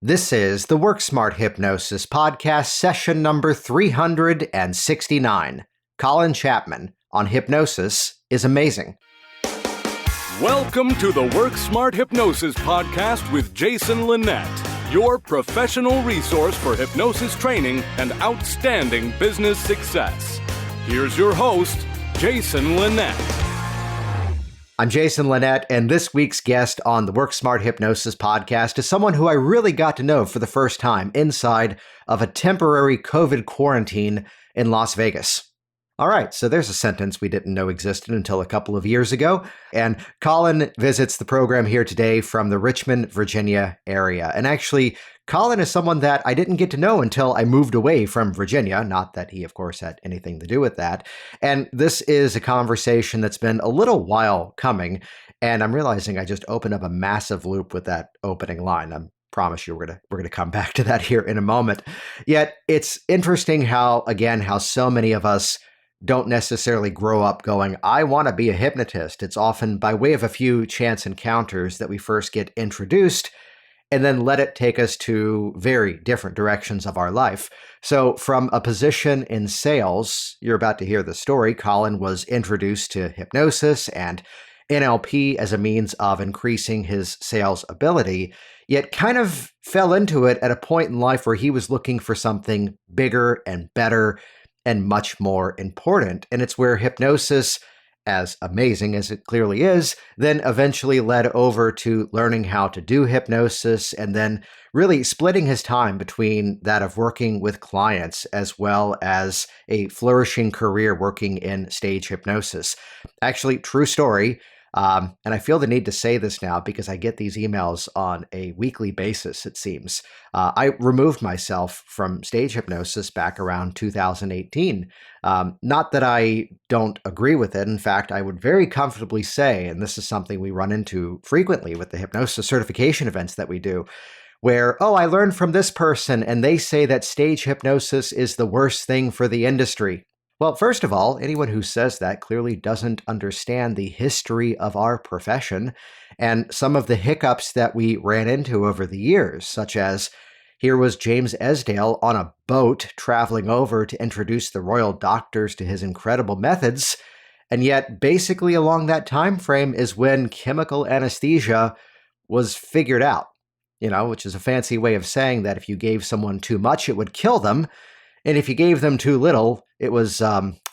This is the Work Smart Hypnosis podcast, session number 369. Colin Chapman on hypnosis is amazing. Welcome to the Work Smart Hypnosis podcast with Jason Linett, your professional resource for hypnosis training and outstanding business success. Here's your host, Jason Linett. I'm Jason Linett, and this week's guest on the Work Smart Hypnosis podcast is someone who I really got to know for the first time inside of a temporary COVID quarantine in Las Vegas. All right, so there's a sentence we didn't know existed until a couple of years ago, and Colin visits the program here today from the Richmond, Virginia area. And actually, Colin is someone that I didn't get to know until I moved away from Virginia, not that he, of course, had anything to do with that. And this is a conversation that's been a little while coming, and I'm realizing I just opened up a massive loop with that opening line. I promise you we're gonna come back to that here in a moment. Yet it's interesting how so many of us don't necessarily grow up going, I want to be a hypnotist. It's often by way of a few chance encounters that we first get introduced and then let it take us to very different directions of our life. So from a position in sales, you're about to hear the story, Colin was introduced to hypnosis and NLP as a means of increasing his sales ability, yet kind of fell into it at a point in life where he was looking for something bigger and better and much more important. And it's where hypnosis, as amazing as it clearly is, then eventually led over to learning how to do hypnosis and then really splitting his time between that of working with clients as well as a flourishing career working in stage hypnosis. Actually, true story. And I feel the need to say this now because I get these emails on a weekly basis, it seems. I removed myself from stage hypnosis back around 2018. Not that I don't agree with it. In fact, I would very comfortably say, and this is something we run into frequently with the hypnosis certification events that we do, where, I learned from this person and they say that stage hypnosis is the worst thing for the industry. Well, first of all, anyone who says that clearly doesn't understand the history of our profession and some of the hiccups that we ran into over the years, such as here was James Esdale on a boat traveling over to introduce the royal doctors to his incredible methods, and yet basically along that time frame is when chemical anesthesia was figured out, which is a fancy way of saying that if you gave someone too much, it would kill them. And if you gave them too little, it was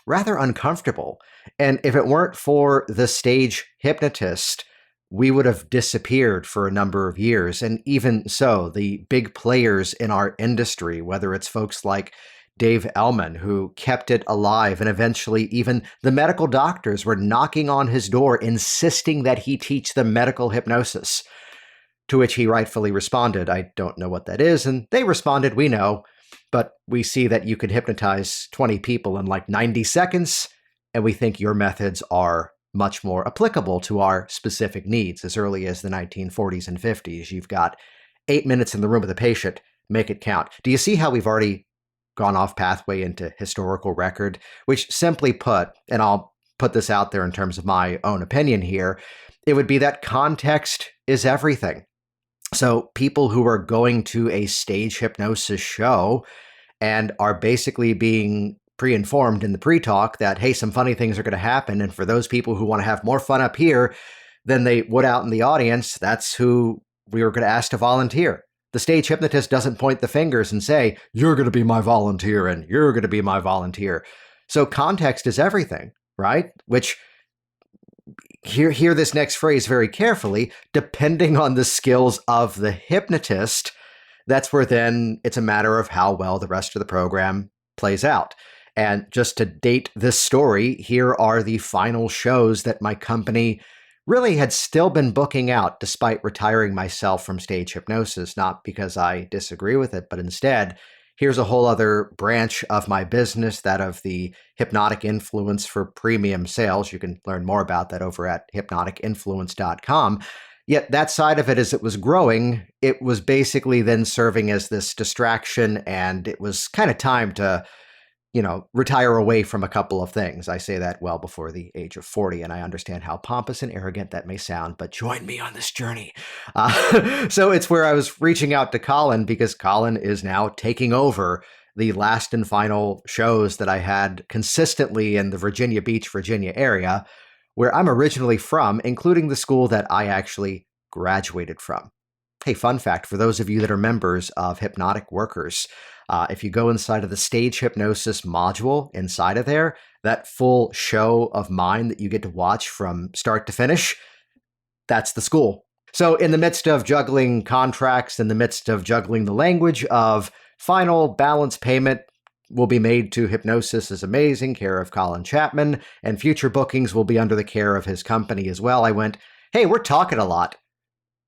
rather uncomfortable. And if it weren't for the stage hypnotist, we would have disappeared for a number of years. And even so, the big players in our industry, whether it's folks like Dave Ellman, who kept it alive, and eventually even the medical doctors were knocking on his door, insisting that he teach them medical hypnosis, to which he rightfully responded, I don't know what that is. And they responded, we know. But we see that you can hypnotize 20 people in like 90 seconds, and we think your methods are much more applicable to our specific needs. As early as the 1940s and 50s, you've got 8 minutes in the room with a patient, make it count. Do you see how we've already gone off pathway into historical record? Which simply put, and I'll put this out there in terms of my own opinion here, it would be that context is everything. So people who are going to a stage hypnosis show and are basically being pre-informed in the pre-talk that, hey, some funny things are going to happen. And for those people who want to have more fun up here than they would out in the audience, that's who we were going to ask to volunteer. The stage hypnotist doesn't point the fingers and say, you're going to be my volunteer and you're going to be my volunteer. So context is everything, right? Which Hear this next phrase very carefully. Depending on the skills of the hypnotist, that's where then it's a matter of how well the rest of the program plays out. And just to date this story, here are the final shows that my company really had still been booking out despite retiring myself from stage hypnosis, not because I disagree with it, but instead, here's a whole other branch of my business, that of the hypnotic influence for premium sales. You can learn more about that over at hypnoticinfluence.com. Yet that side of it, as it was growing, it was basically then serving as this distraction, and it was kind of time to retire away from a couple of things. I say that well before the age of 40, and I understand how pompous and arrogant that may sound, but join me on this journey. So it's where I was reaching out to Colin because Colin is now taking over the last and final shows that I had consistently in the Virginia Beach, Virginia area, where I'm originally from, including the school that I actually graduated from. Hey, fun fact, for those of you that are members of Hypnotic Workers, if you go inside of the stage hypnosis module inside of there, that full show of mine that you get to watch from start to finish, that's the school. So in the midst of juggling contracts, in the midst of juggling the language of final balance payment will be made to Hypnosis is Amazing, care of Colin Chapman, and future bookings will be under the care of his company as well, I went, hey, we're talking a lot.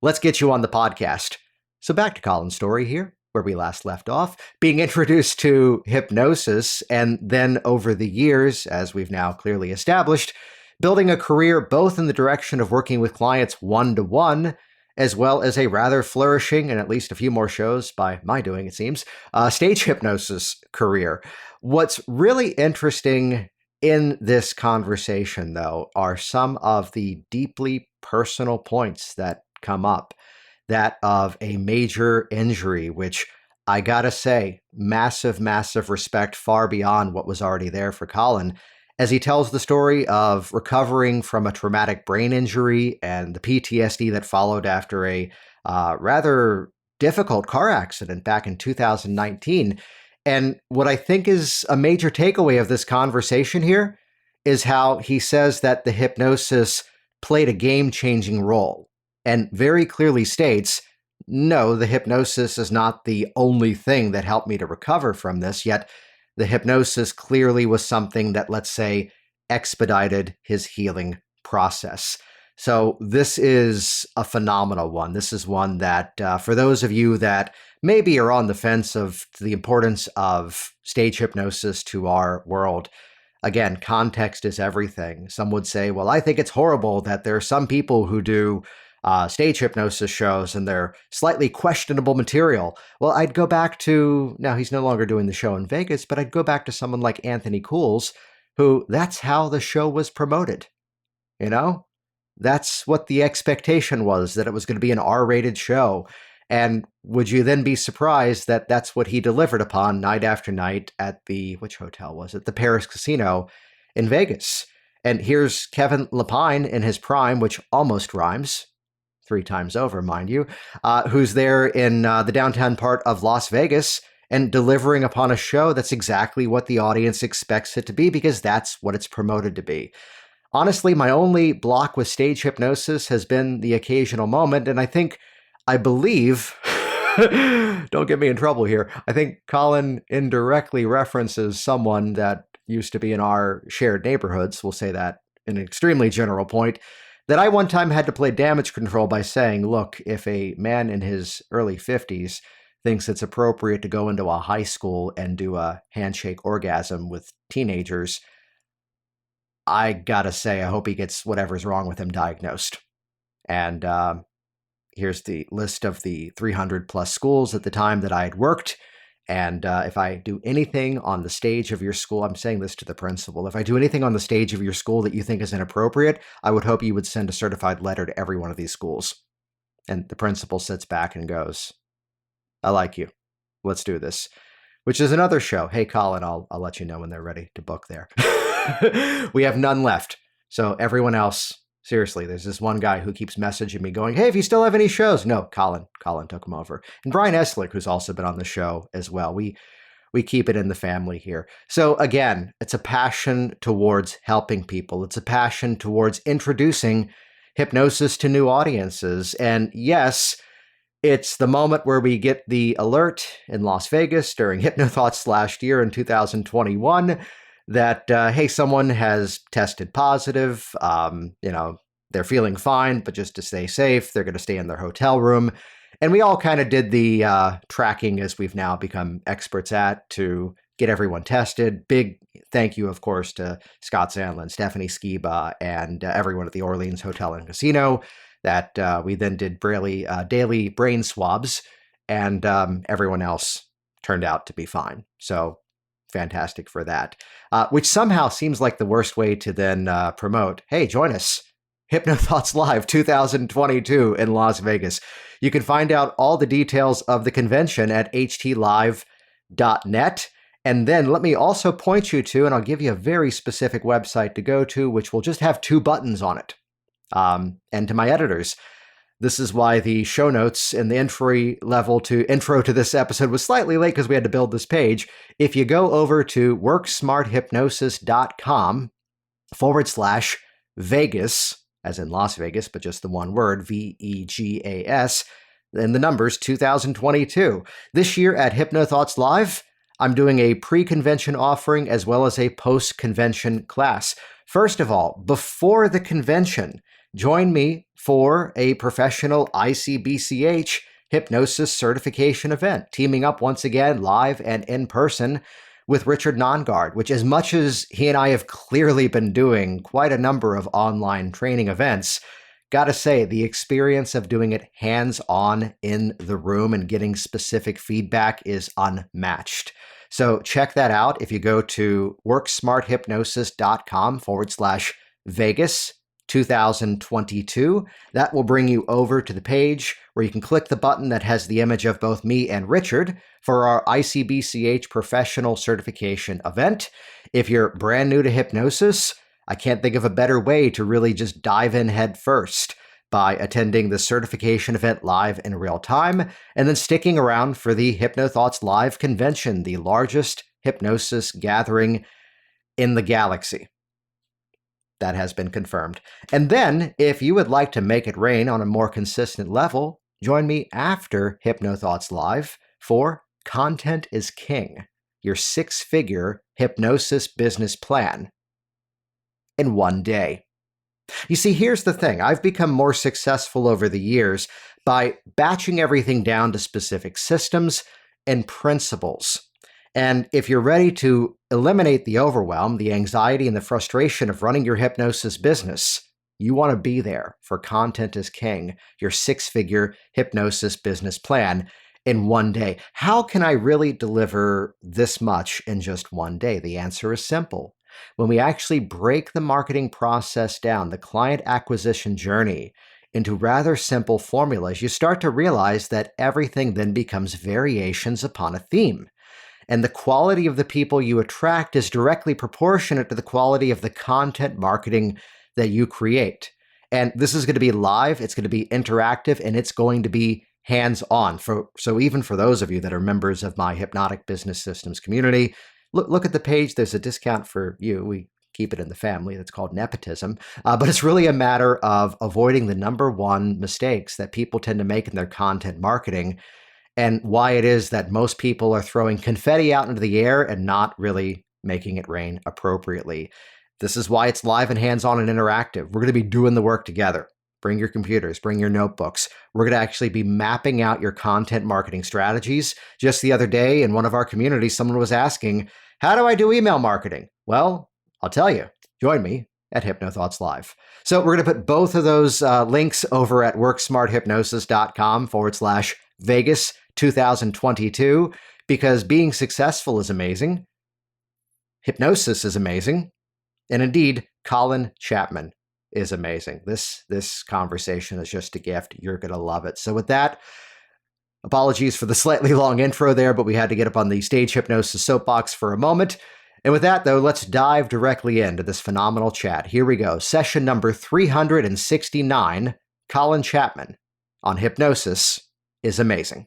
Let's get you on the podcast. So back to Colin's story here, where we last left off, being introduced to hypnosis, and then over the years, as we've now clearly established, building a career both in the direction of working with clients one-to-one, as well as a rather flourishing, and at least a few more shows by my doing, it seems, stage hypnosis career. What's really interesting in this conversation, though, are some of the deeply personal points that come up. That of a major injury, which I gotta say, massive, massive respect far beyond what was already there for Colin, as he tells the story of recovering from a traumatic brain injury and the PTSD that followed after a rather difficult car accident back in 2019. And what I think is a major takeaway of this conversation here is how he says that the hypnosis played a game-changing role, and very clearly states, no, the hypnosis is not the only thing that helped me to recover from this, yet the hypnosis clearly was something that, let's say, expedited his healing process. So this is a phenomenal one. This is one that, for those of you that maybe are on the fence of the importance of stage hypnosis to our world, again, context is everything. Some would say, well, I think it's horrible that there are some people who do stage hypnosis shows and they're slightly questionable material. Well, I'd go back to, now he's no longer doing the show in Vegas, but I'd go back to someone like Anthony Cools, who that's how the show was promoted. That's what the expectation was, that it was going to be an R-rated show. And would you then be surprised that that's what he delivered upon night after night at which hotel was it? The Paris Casino in Vegas. And here's Kevin Lapine in his prime, which almost rhymes, 3 times over, mind you, who's there in the downtown part of Las Vegas and delivering upon a show that's exactly what the audience expects it to be, because that's what it's promoted to be. Honestly, my only block with stage hypnosis has been the occasional moment, and I believe, don't get me in trouble here, I think Colin indirectly references someone that used to be in our shared neighborhoods, we'll say that in an extremely general point, that I one time had to play damage control by saying, look, if a man in his early 50s thinks it's appropriate to go into a high school and do a handshake orgasm with teenagers, I gotta say, I hope he gets whatever's wrong with him diagnosed. And here's the list of the 300 plus schools at the time that I had worked. And if I do anything on the stage of your school, I'm saying this to the principal, if I do anything on the stage of your school that you think is inappropriate, I would hope you would send a certified letter to every one of these schools. And the principal sits back and goes, I like you. Let's do this. Which is another show. Hey, Colin, I'll let you know when they're ready to book there. We have none left. So everyone else, seriously, there's this one guy who keeps messaging me going, hey, if you still have any shows. No, Colin took him over. And Brian Eslick, who's also been on the show as well. We keep it in the family here. So again, it's a passion towards helping people. It's a passion towards introducing hypnosis to new audiences. And yes, it's the moment where we get the alert in Las Vegas during HypnoThoughts last year in 2021 that, hey, someone has tested positive, they're feeling fine, but just to stay safe, they're going to stay in their hotel room. And we all kind of did the tracking, as we've now become experts at, to get everyone tested. Big thank you, of course, to Scott Sandlin, Stephanie Skiba, and everyone at the Orleans Hotel and Casino that we then did daily brain swabs, and everyone else turned out to be fine. So fantastic for that. Which somehow seems like the worst way to then promote, hey, join us. HypnoThoughts Live 2022 in Las Vegas. You can find out all the details of the convention at htlive.net. And then let me also point you to, and I'll give you a very specific website to go to, which will just have 2 buttons on it. And to my editors, this is why the show notes in the intro to this episode was slightly late because we had to build this page. If you go over to worksmarthypnosis.com/Vegas, as in Las Vegas, but just the one word, VEGAS, and the numbers 2022. This year at HypnoThoughts Live, I'm doing a pre-convention offering as well as a post-convention class. First of all, before the convention, join me for a professional ICBCH hypnosis certification event, teaming up once again live and in person with Richard Nongard, which as much as he and I have clearly been doing quite a number of online training events, gotta say, the experience of doing it hands-on in the room and getting specific feedback is unmatched. So check that out if you go to worksmarthypnosis.com/Vegas 2022. That will bring you over to the page where you can click the button that has the image of both me and Richard for our ICBCH professional certification event. If you're brand new to hypnosis, I can't think of a better way to really just dive in head first by attending the certification event live in real time and then sticking around for the HypnoThoughts Live convention, the largest hypnosis gathering in the galaxy. That has been confirmed. And then, if you would like to make it rain on a more consistent level, join me after HypnoThoughts Live for Content is King, your 6-figure hypnosis business plan in one day. You see, here's the thing. I've become more successful over the years by batching everything down to specific systems and principles. And if you're ready to eliminate the overwhelm, the anxiety, and the frustration of running your hypnosis business, you want to be there for Content is King, your 6-figure hypnosis business plan in one day. How can I really deliver this much in just one day? The answer is simple. When we actually break the marketing process down, the client acquisition journey, into rather simple formulas, you start to realize that everything then becomes variations upon a theme. And the quality of the people you attract is directly proportionate to the quality of the content marketing that you create. And this is going to be live, it's going to be interactive, and it's going to be hands-on. So even for those of you that are members of my Hypnotic Business Systems community, look at the page. There's a discount for you. We keep it in the family. That's called nepotism. But it's really a matter of avoiding the number one mistakes that people tend to make in their content marketing, and why it is that most people are throwing confetti out into the air and not really making it rain appropriately. This is why it's live and hands-on and interactive. We're going to be doing the work together. Bring your computers, bring your notebooks. We're going to actually be mapping out your content marketing strategies. Just the other day in one of our communities, someone was asking, how do I do email marketing? Well, I'll tell you. Join me at HypnoThoughts Live. So we're going to put both of those links over at worksmarthypnosis.com/Vegas 2022, because being successful is amazing. Hypnosis is amazing. And indeed, Colin Chapman is amazing. This conversation is just a gift. You're going to love it. So with that, apologies for the slightly long intro there, but we had to get up on the stage hypnosis soapbox for a moment. And with that, though, let's dive directly into this phenomenal chat. Here we go. Session number 369, Colin Chapman on hypnosis is amazing.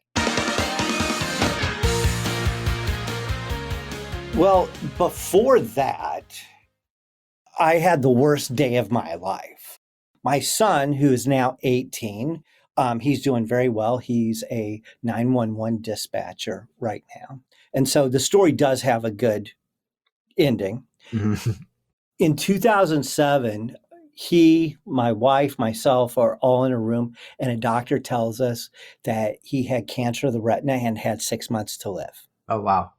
Well, before that, I had the worst day of my life. My son, who is now 18, he's doing very well. He's a 911 dispatcher right now. And so the story does have a good ending. Mm-hmm. In 2007, he, my wife, myself are all in a room, and a doctor tells us that he had cancer of the retina and had 6 months to live. Oh, wow.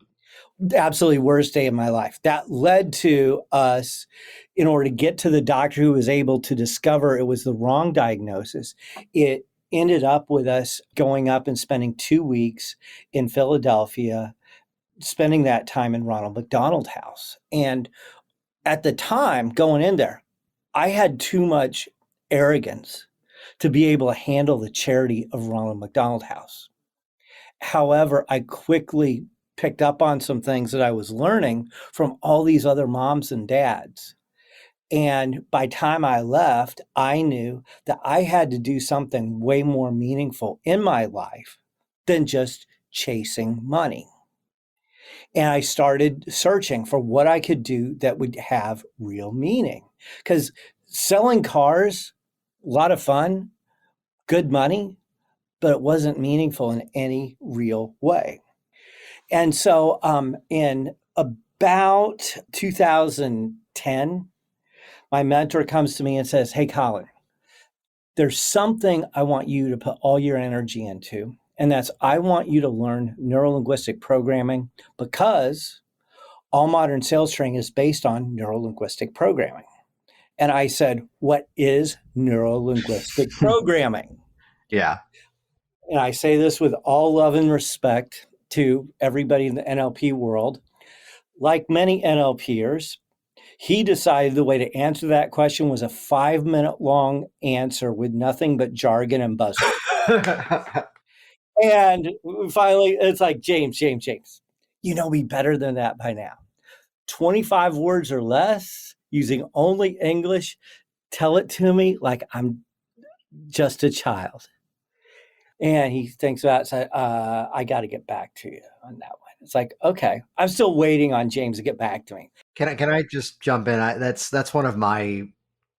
Absolutely worst day of my life. That led to us, in order to get to the doctor who was able to discover it was the wrong diagnosis, it ended up with us going up and spending 2 weeks in Philadelphia, spending that time in Ronald McDonald House. And at the time going in there, I had too much arrogance to be able to handle the charity of Ronald McDonald House. However, I quickly picked up on some things that I was learning from all these other moms and dads. And by the time I left, I knew that I had to do something way more meaningful in my life than just chasing money. And I started searching for what I could do that would have real meaning. Because selling cars, a lot of fun, good money, but it wasn't meaningful in any real way. And so in about 2010, my mentor comes to me and says, "Hey, Colin, there's something I want you to put all your energy into. And that's, I want you to learn neurolinguistic programming, because all modern sales training is based on neurolinguistic programming." And I said, "What is neurolinguistic programming?" Yeah. And I say this with all love and respect to everybody in the NLP world. Like many NLPers, he decided the way to answer that question was a 5-minute long answer with nothing but jargon and buzzwords. And finally, it's like, James, you know me better than that by now. 25 words or less, using only English. Tell it to me like I'm just a child. And he thinks about it, said, I got to get back to you on that one. It's like, okay, I'm still waiting on James to get back to me. Can I just jump in? That's one of my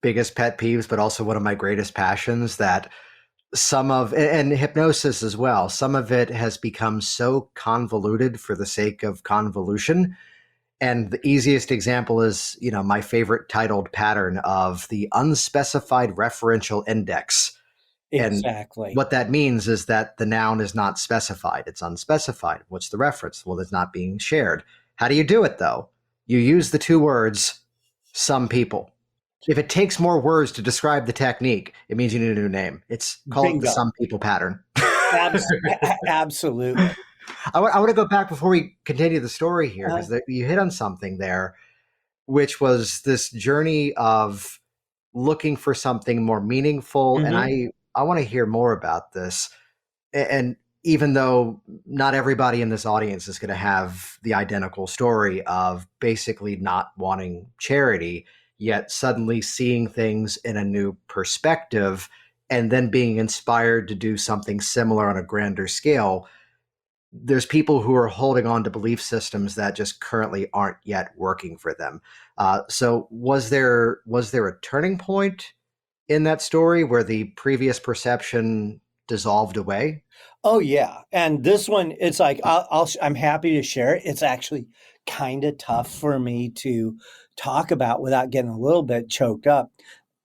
biggest pet peeves, but also one of my greatest passions, that and hypnosis as well, some of it has become so convoluted for the sake of convolution. And the easiest example is, my favorite titled pattern of the unspecified referential index. Exactly. And what that means is that the noun is not specified. It's unspecified. What's the reference? Well, it's not being shared. How do you do it, though? You use the two words, some people. If it takes more words to describe the technique, it means you need a new name. It's called the some people pattern. Absolutely. I want to go back before we continue the story here, because you hit on something there, which was this journey of looking for something more meaningful. Mm-hmm. And I want to hear more about this. And even though not everybody in this audience is going to have the identical story of basically not wanting charity, yet suddenly seeing things in a new perspective and then being inspired to do something similar on a grander scale, there's people who are holding on to belief systems that just currently aren't yet working for them. So was there a turning point in that story where the previous perception dissolved away? Oh yeah. And this one, it's like, I'm happy to share it. It's actually kind of tough for me to talk about without getting a little bit choked up.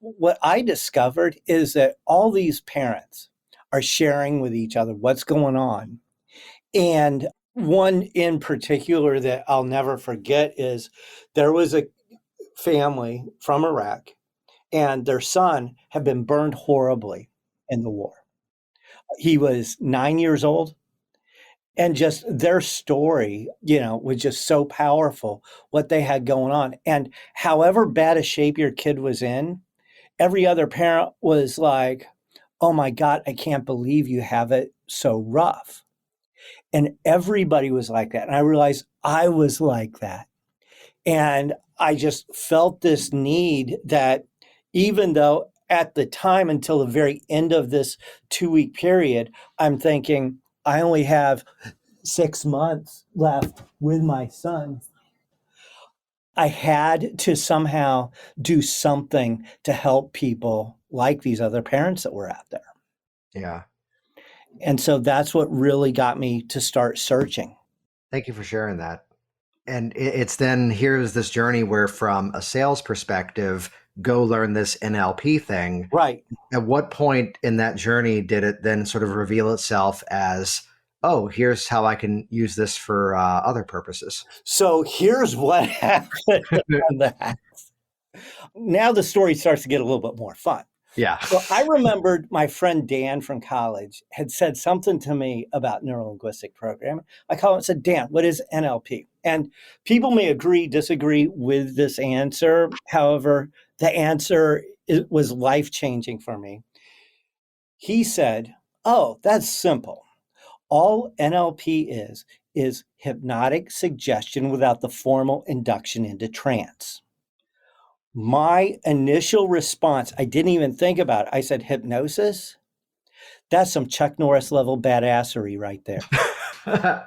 What I discovered is that all these parents are sharing with each other what's going on. And one in particular that I'll never forget is there was a family from Iraq, and their son had been burned horribly in the war. He was 9 years old, and just their story, was just so powerful, what they had going on. And however bad a shape your kid was in, every other parent was like, "Oh my God, I can't believe you have it so rough." And everybody was like that. And I realized I was like that. And I just felt this need that, even though at the time, until the very end of this 2-week period, I'm thinking I only have 6 months left with my son, I had to somehow do something to help people like these other parents that were out there. Yeah. And so that's what really got me to start searching. Thank you for sharing that. And it's then, here's this journey where, from a sales perspective, go learn this NLP thing. Right. At what point in that journey did it then sort of reveal itself as, oh, here's how I can use this for other purposes? So here's what happened on that. Now the story starts to get a little bit more fun. Yeah. Well, I remembered my friend Dan from college had said something to me about neurolinguistic programming. I called him and said, Dan, what is NLP? And people may agree, disagree with this answer. However, the answer was life-changing for me. He said, oh, that's simple. All NLP is hypnotic suggestion without the formal induction into trance. My initial response, I didn't even think about it. I said, hypnosis? That's some Chuck Norris level badassery right there. I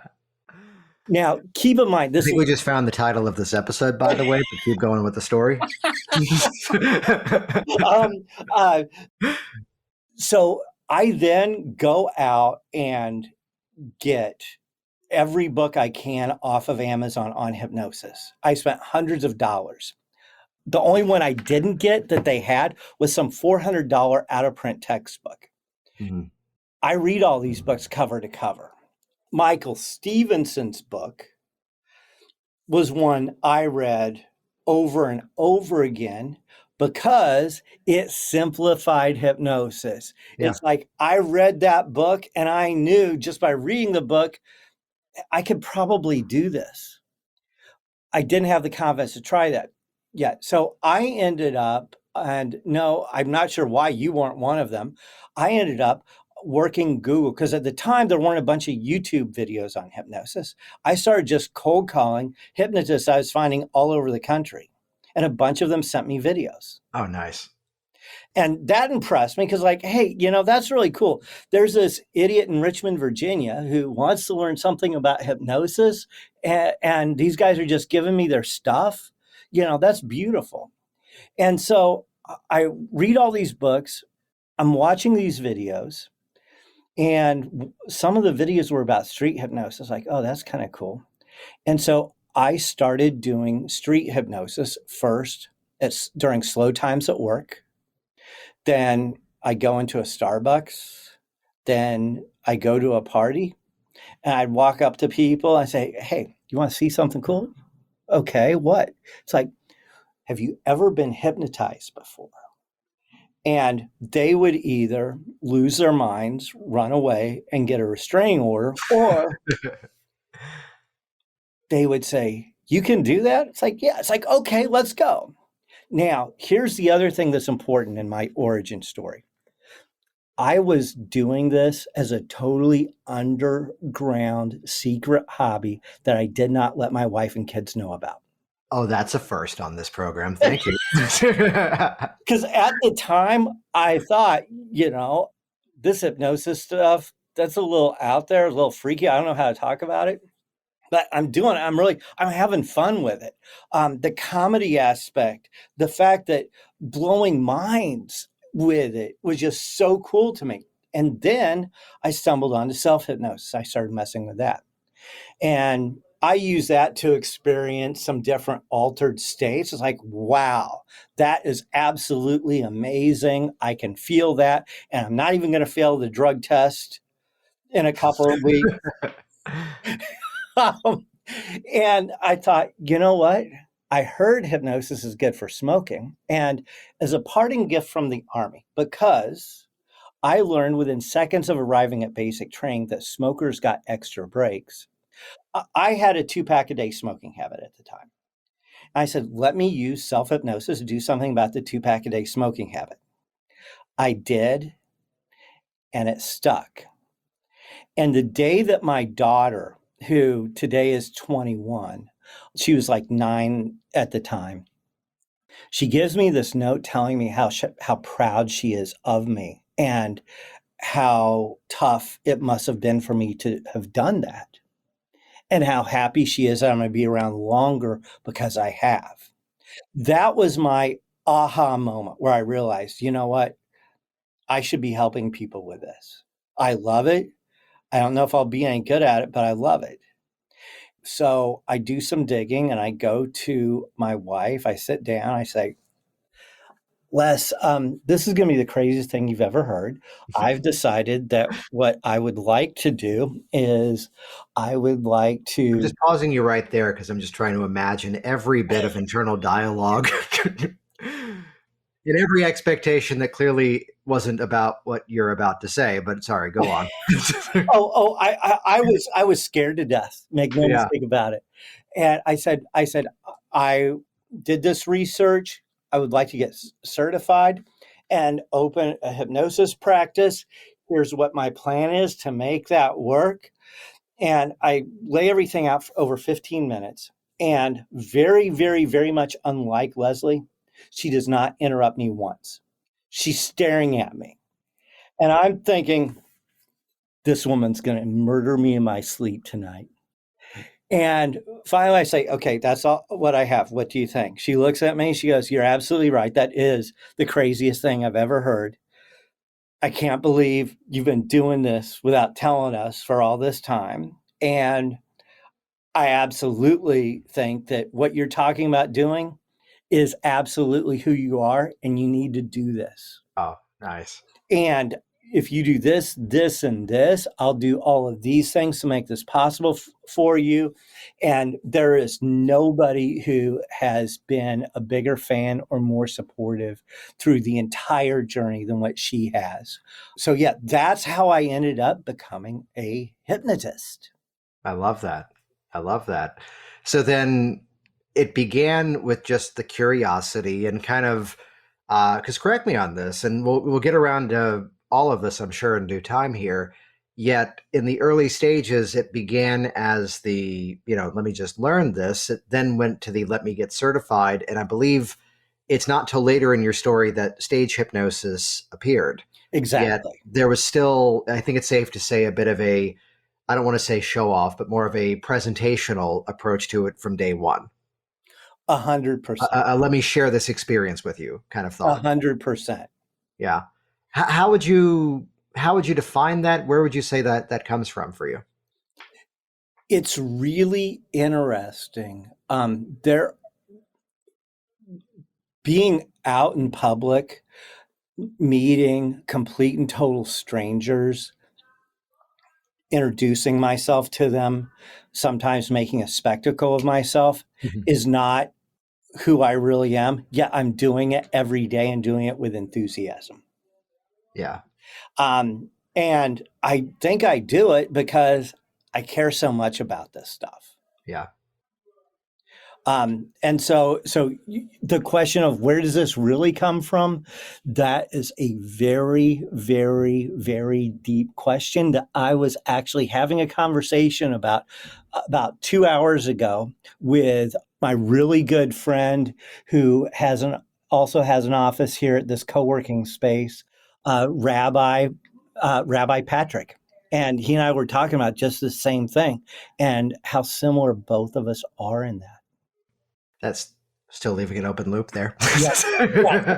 Now, keep in mind, this think is we just found the title of this episode, by the way, but keep going with the story. um, uh, so I then go out and get every book I can off of Amazon on hypnosis. I spent hundreds of dollars. The only one I didn't get that they had was some $400 out of print textbook. Mhm. I read all these books cover to cover. Michael Stevenson's book was one I read over and over again because it simplified hypnosis. Yeah. It's like I read that book and I knew just by reading the book, I could probably do this. I didn't have the confidence to try that yet. So I ended up, and no, I'm not sure why you weren't one of them. I ended up working Google because at the time there weren't a bunch of YouTube videos on hypnosis. I started just cold calling hypnotists I was finding all over the country, and a bunch of them sent me videos. Oh, nice. And that impressed me because, like, hey, that's really cool. There's this idiot in Richmond, Virginia, who wants to learn something about hypnosis, and these guys are just giving me their stuff. That's beautiful. And so I read all these books. I'm watching these videos, and some of the videos were about street hypnosis. Like, oh, that's kind of cool. And so I started doing street hypnosis first during slow times at work. Then I go into a Starbucks. Then I go to a party, and I'd walk up to people and say, hey, you want to see something cool? Okay, what? It's like, have you ever been hypnotized before? And they would either lose their minds, run away, and get a restraining order, or they would say, you can do that? It's like, yeah. It's like, okay, let's go. Now, here's the other thing that's important in my origin story. I was doing this as a totally underground secret hobby that I did not let my wife and kids know about. Oh, that's a first on this program. Thank you. Because at the time, I thought, this hypnosis stuff, that's a little out there, a little freaky. I don't know how to talk about it, but I'm doing it. I'm having fun with it. The comedy aspect, the fact that blowing minds with it was just so cool to me. And then I stumbled onto self-hypnosis. I started messing with that. And I use that to experience some different altered states. It's like, wow, that is absolutely amazing. I can feel that. And I'm not even going to fail the drug test in a couple of weeks. And I thought, you know what? I heard hypnosis is good for smoking. And as a parting gift from the Army, because I learned within seconds of arriving at basic training that smokers got extra breaks. I had a 2-pack-a-day smoking habit at the time. I said, let me use self-hypnosis to do something about the 2-pack-a-day smoking habit. I did, and it stuck. And the day that my daughter, who today is 21, she was like 9 at the time, she gives me this note telling me how proud she is of me and how tough it must have been for me to have done that. And how happy she is that I'm going to be around longer because I have. That was my aha moment where I realized, you know what? I should be helping people with this. I love it. I don't know if I'll be any good at it, but I love it. So I do some digging and I go to my wife. I sit down. I say, Les, this is going to be the craziest thing you've ever heard. I've decided that what I would like to do is I would like I'm to. just pausing you right there because I'm just trying to imagine every bit of internal dialogue. In every expectation that clearly wasn't about what you're about to say, but sorry, go on. I was scared to death. Make no Yeah. mistake about it. And I said, I did this research. I would like to get certified and open a hypnosis practice. Here's what my plan is to make that work. And I lay everything out for over 15 minutes. And very, very, very much unlike Leslie, she does not interrupt me once. She's staring at me. And I'm thinking, this woman's going to murder me in my sleep tonight. And finally I say, okay, that's all what I have. What do you think? She looks at me. She goes, you're absolutely right. That is the craziest thing I've ever heard. I can't believe you've been doing this without telling us for all this time. And I absolutely think that what you're talking about doing is absolutely who you are, and you need to do this. Oh, nice. And if you do this, this, and this, I'll do all of these things to make this possible for you. And there is nobody who has been a bigger fan or more supportive through the entire journey than what she has. So yeah, that's how I ended up becoming a hypnotist. I love that. I love that. So then it began with just the curiosity and kind of, because correct me on this, and we'll get around to all of this, I'm sure, in due time here. Yet in the early stages, it began as the, let me just learn this. It then went to the let me get certified. And I believe it's not till later in your story that stage hypnosis appeared. Exactly. Yet there was still, I think it's safe to say, a bit of a, I don't want to say show off, but more of a presentational approach to it from day one. 100%. Let me share this experience with you kind of thought. 100%. Yeah. How would you define that? Where would you say that comes from for you? It's really interesting. Being out in public, meeting complete and total strangers, introducing myself to them, sometimes making a spectacle of myself, is not who I really am. Yeah, I'm doing it every day and doing it with enthusiasm. Yeah. And I think I do it because I care so much about this stuff. Yeah. And so the question of where does this really come from? That is a very, very, very deep question that I was actually having a conversation about 2 hours ago with my really good friend who also has an office here at this co-working space, Rabbi Patrick. And he and I were talking about just the same thing and how similar both of us are in that. That's still leaving an open loop there. Yeah.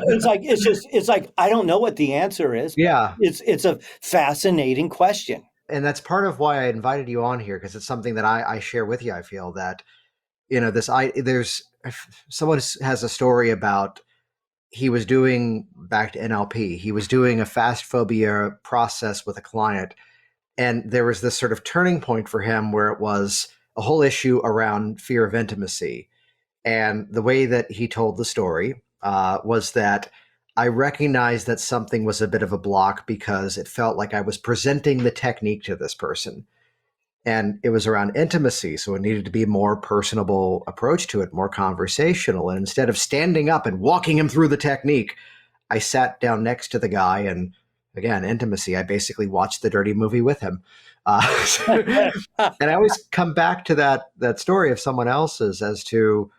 It's like I don't know what the answer is. Yeah. It's a fascinating question. And that's part of why I invited you on here, because it's something that I share with you. I feel that, there's someone has a story about he was doing, back to NLP, he was doing a fast phobia process with a client. And there was this sort of turning point for him where it was a whole issue around fear of intimacy. And the way that he told the story was that I recognized that something was a bit of a block because it felt like I was presenting the technique to this person. And it was around intimacy. So it needed to be a more personable approach to it, more conversational. And instead of standing up and walking him through the technique, I sat down next to the guy. And again, intimacy, I basically watched the dirty movie with him. And I always come back to that story of someone else's as to,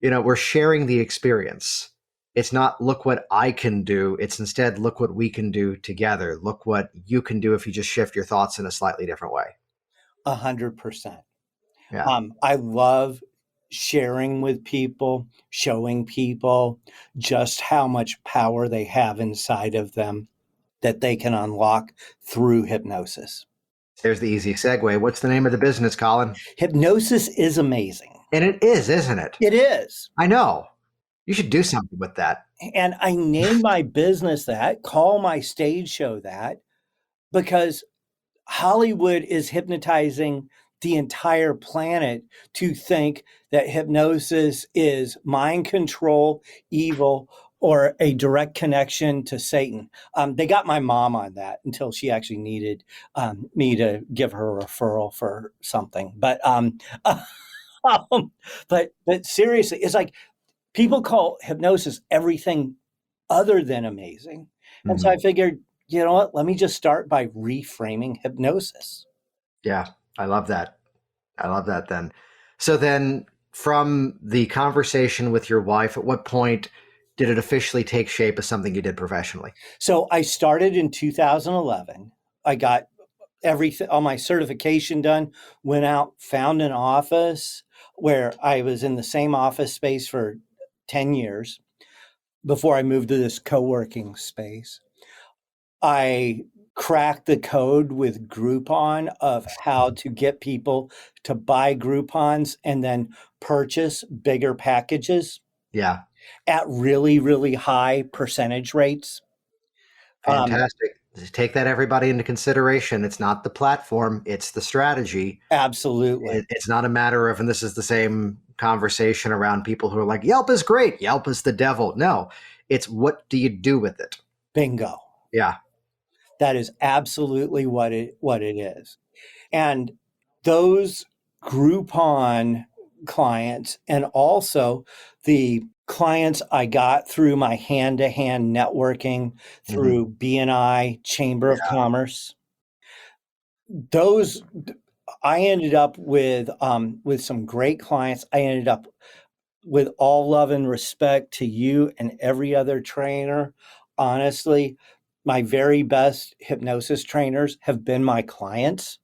we're sharing the experience. It's not look what I can do. It's instead look what we can do together. Look what you can do if you just shift your thoughts in a slightly different way. 100%. Yeah. I love sharing with people, showing people just how much power they have inside of them that they can unlock through hypnosis. There's the easy segue. What's the name of the business, Colin? Hypnosis is amazing. And it is, isn't it? It is. I know. You should do something with that. And I named my business that, call my stage show that, because Hollywood is hypnotizing the entire planet to think that hypnosis is mind control, evil, or a direct connection to Satan. They got my mom on that until she actually needed me to give her a referral for something. Um, but seriously, it's like people call hypnosis everything other than amazing. And so I Mhm. figured, you know what? Let me just start by reframing hypnosis. Yeah, I love that. I love that then. So then from the conversation with your wife, at what point did it officially take shape as something you did professionally? So I started in 2011. I got everything, all my certification done, went out, found an office where I was in the same office space for 10 years before I moved to this co-working space. I cracked the code with Groupon of how to get people to buy Groupons and then purchase bigger packages Yeah, at really, really high percentage rates. Um, fantastic. Take that everybody into consideration. It's not the platform, it's the strategy. Absolutely. It's not a matter of, and this is the same conversation around people who are like, Yelp is great, Yelp is the devil. No, it's what do you do with it? Bingo. Yeah. That is absolutely what it is. And those Groupon clients and also the clients I got through my hand-to-hand networking Mhm. through BNI Chamber of Yeah. Commerce, those I ended up with some great clients. I ended up with all love and respect to you and every other trainer. Honestly, my very best hypnosis trainers have been my clients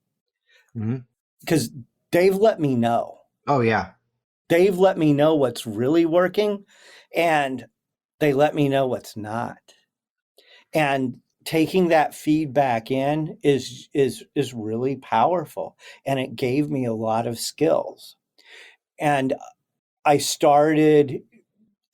Mhm. because they've let me know. Oh, yeah. They've let me know what's really working and they let me know what's not. And taking that feedback in is really powerful and it gave me a lot of skills. And I started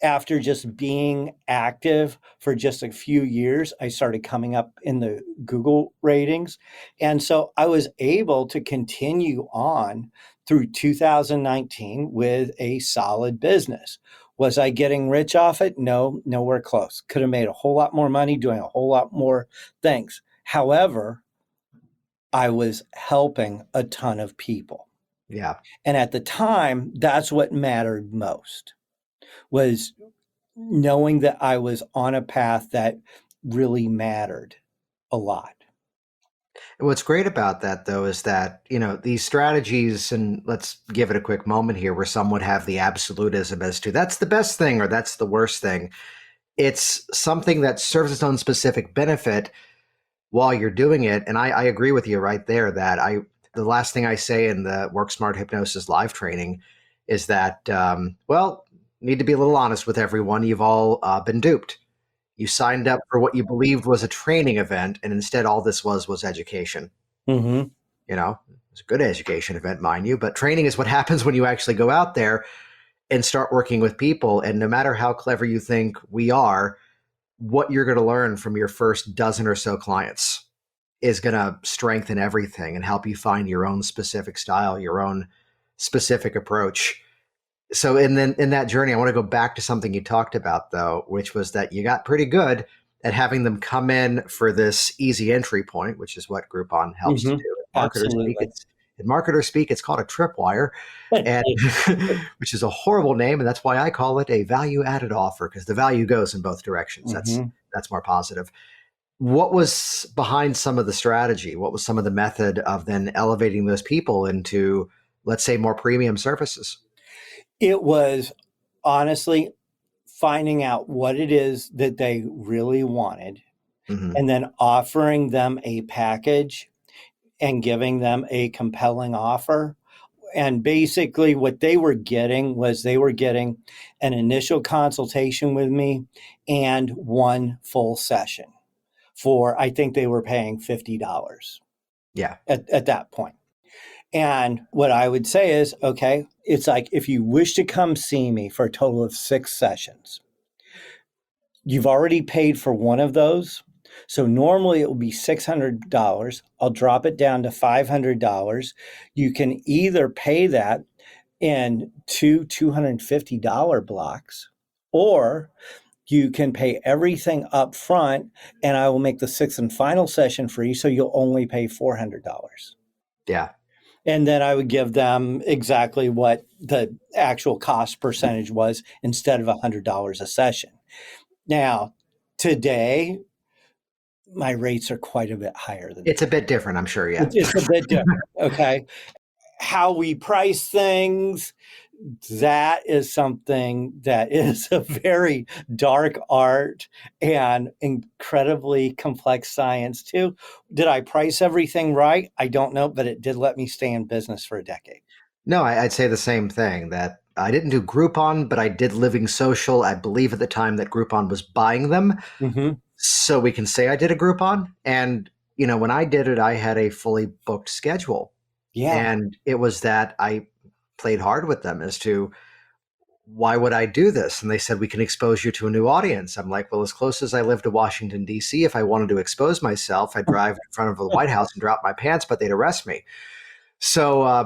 after just being active for just a few years, I started coming up in the Google ratings. And so I was able to continue on through 2019 with a solid business. Was I getting rich off it? No, nowhere close. Could have made a whole lot more money doing a whole lot more things. However, I was helping a ton of people. Yeah. And at the time, that's what mattered most was knowing that I was on a path that really mattered a lot. What's great about that, though, is that, these strategies, and let's give it a quick moment here where some would have the absolutism as to that's the best thing or that's the worst thing. It's something that serves its own specific benefit while you're doing it. And I agree with you right there that the last thing I say in the Work Smart Hypnosis live training is that, well, need to be a little honest with everyone. You've all been duped. You signed up for what you believed was a training event, and instead all this was education. Mm-hmm. It's a good education event, mind you, but training is what happens when you actually go out there and start working with people. And no matter how clever you think we are, what you're going to learn from your first dozen or so clients is going to strengthen everything and help you find your own specific style, your own specific approach. So, and then in that journey, I want to go back to something you talked about, though, which was that you got pretty good at having them come in for this easy entry point, which is what Groupon helps to Mm-hmm. do. Absolutely. In marketer speak, it's called a tripwire, and which is a horrible name, and that's why I call it a value added offer because the value goes in both directions. Mm-hmm. That's more positive. What was behind some of the strategy? What was some of the method of then elevating those people into, let's say, more premium services? It was honestly finding out what it is that they really wanted Hmm. and then offering them a package and giving them a compelling offer. And basically, what they were getting was they were getting an initial consultation with me and one full session for, I think they were paying $50 Yeah. at that point. And what I would say is, okay, it's like if you wish to come see me for a total of 6 sessions, you've already paid for one of those. So normally it will be $600. I'll drop it down to $500. You can either pay that in two $250 blocks, or you can pay everything up front and I will make the sixth and final session free. So you'll only pay $400. Yeah. And then I would give them exactly what the actual cost percentage was instead of $100 a session. Now, today, my rates are quite a bit higher than It's a bit different, I'm sure. Yeah. it's a bit different. Okay. How we price things, that is something that is a very dark art and incredibly complex science too. Did I price everything right? I don't know, but it did let me stay in business for a decade. No, I'd say the same thing, that I didn't do Groupon, but I did Living Social. I believe at the time that Groupon was buying them. Mm-hmm. So we can say I did a Groupon. And, when I did it, I had a fully booked schedule. Yeah. And it was that I played hard with them as to why would I do this? And they said, we can expose you to a new audience. I'm like, well, as close as I live to Washington, D.C., if I wanted to expose myself, I'd drive in front of the White House and drop my pants, but they'd arrest me. So how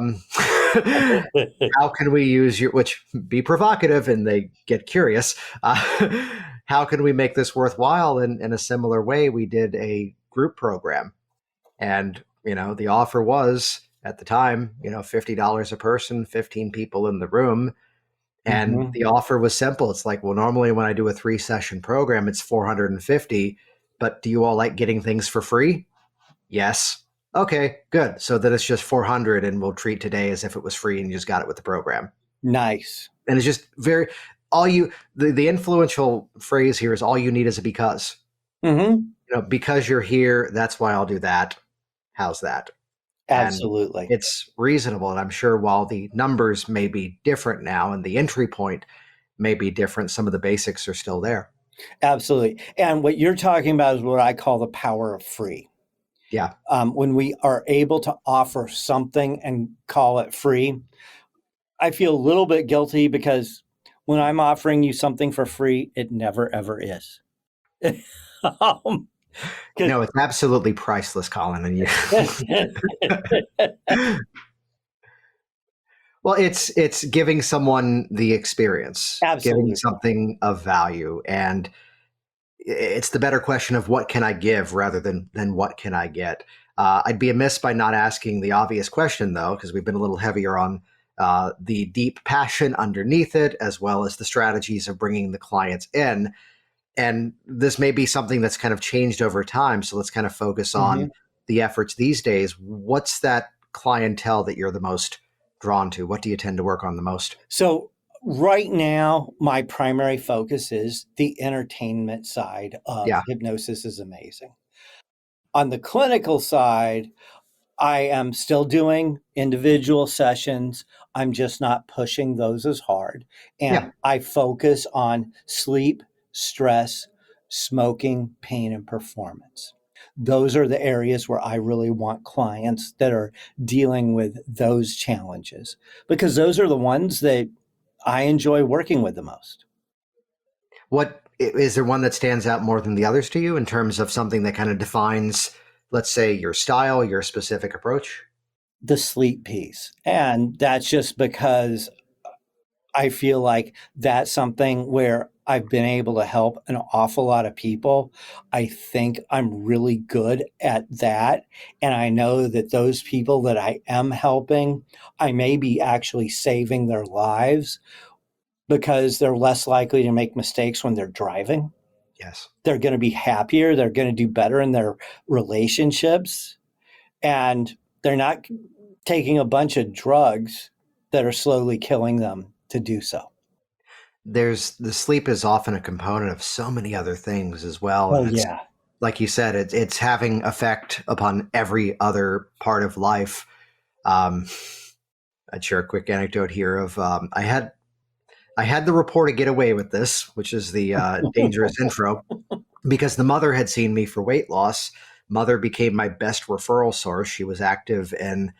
can we use which be provocative and they get curious. How can we make this worthwhile? In a similar way, we did a group program. And, the offer was at the time, $50 a person, 15 people in the room. And Mm-hmm. the offer was simple. It's like, well, normally when I do a 3-session program, it's $450, but do you all like getting things for free? Yes. Okay, good. So then it's just 400 and we'll treat today as if it was free and you just got it with the program. Nice. And it's just the influential phrase here is all you need is a because. Mm-hmm. Because you're here, that's why I'll do that. How's that? Absolutely. And it's reasonable. And I'm sure while the numbers may be different now and the entry point may be different, some of the basics are still there. Absolutely. And what you're talking about is what I call the power of free. Yeah. When we are able to offer something and call it free, I feel a little bit guilty because when I'm offering you something for free, it never, ever is. No, it's absolutely priceless, Colin. And well, it's giving someone the experience, Absolutely. giving something of value, and it's the better question of what can I give rather than what can I get. I'd be amiss by not asking the obvious question, though, because we've been a little heavier on the deep passion underneath it, as well as the strategies of bringing the clients in. And this may be something that's kind of changed over time. So let's kind of focus on the efforts these days. What's that clientele that you're the most drawn to? What do you tend to work on the most? So right now, my primary focus is the entertainment side of hypnosis is amazing. On the clinical side, I am still doing individual sessions. I'm just not pushing those as hard. And I focus on sleep, stress, smoking, pain, and performance. Those are the areas where I really want clients that are dealing with those challenges because those are the ones that I enjoy working with the most. What is there one that stands out more than the others to you in terms of something that kind of defines, let's say, your style, your specific approach? The sleep piece. And that's just because I feel like that's something where I've been able to help an awful lot of people. I think I'm really good at that. And I know that those people that I am helping, I may be actually saving their lives because they're less likely to make mistakes when they're driving. Yes. They're going to be happier. They're going to do better in their relationships. And they're not taking a bunch of drugs that are slowly killing them to do so. The sleep is often a component of so many other things as well. Oh, And yeah. like you said, it's having effect upon every other part of life. I'd share a quick anecdote here of I had the reporter get away with this, which is the dangerous intro, because the mother had seen me for weight loss. Mother became my best referral source. She was active in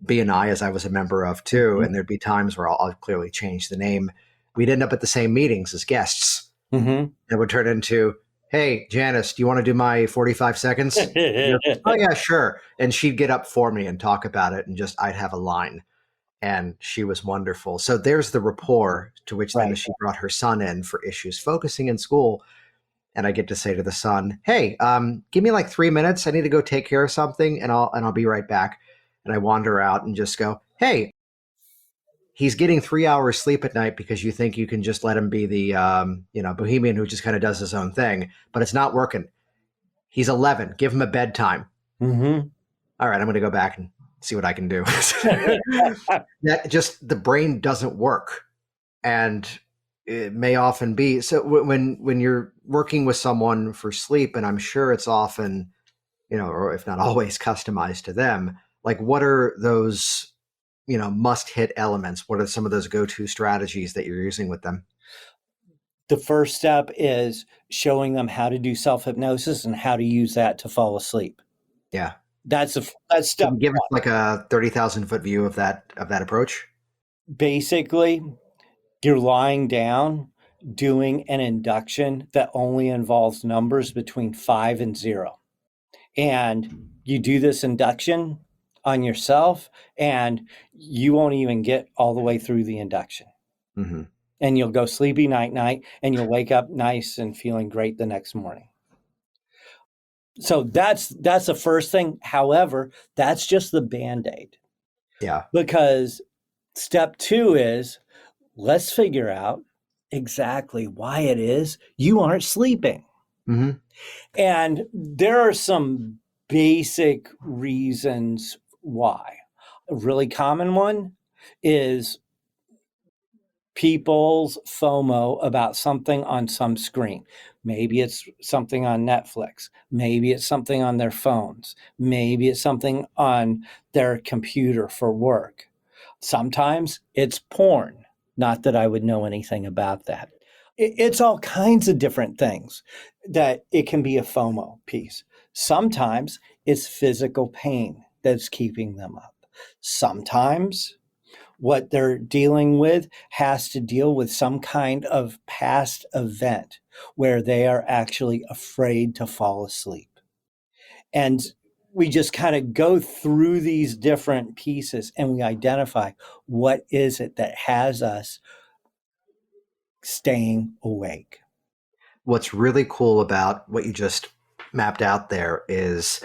BNI, as I was a member of too, and there'd be times where I'll clearly change the name. We'd end up at the same meetings as guests. It would turn into, hey, Janice, do you want to do my 45 seconds? Oh, yeah, sure. And she'd get up for me and talk about it, and I'd have a line. and she was wonderful. So there's the rapport to which then Right. she brought her son in for issues focusing in school. And I get to say to the son, "Hey, give me like 3 minutes. I need to go take care of something, and I'll be right back." And I wander out and just go, "Hey, he's getting 3 hours sleep at night because you think you can just let him be the bohemian who just kind of does his own thing, but it's not working. He's 11. Give him a bedtime. Mm-hmm. All right, I'm going to go back and see what I can do." That just the brain doesn't work, and it may often be so when you're working with someone for sleep, and I'm sure it's often, or if not always customized to them. Like, what are those, must hit elements? What are some of those go-to strategies that you're using with them? The first step is showing them how to do self-hypnosis and how to use that to fall asleep. Yeah. That's step Can you give us one. like a 30,000-foot view of that approach? Basically, you're lying down doing an induction that only involves numbers between 5 and 0. And you do this induction on yourself, and you won't even get all the way through the induction. Mm-hmm. And you'll go sleepy night, and you'll wake up nice and feeling great the next morning. So that's the first thing. However, that's just the Band-Aid. Yeah. Because step 2 is, let's figure out exactly why it is you aren't sleeping. Mm-hmm. And there are some basic reasons why. A really common one is people's FOMO about something on some screen. Maybe it's something on Netflix. Maybe it's something on their phones. Maybe it's something on their computer for work. Sometimes it's porn. Not that I would know anything about that. It's all kinds of different things that it can be a FOMO piece. Sometimes it's physical pain that's keeping them up. Sometimes what they're dealing with has to deal with some kind of past event where they are actually afraid to fall asleep. And we just kind of go through these different pieces and we identify what is it that has us staying awake. What's really cool about what you just mapped out there is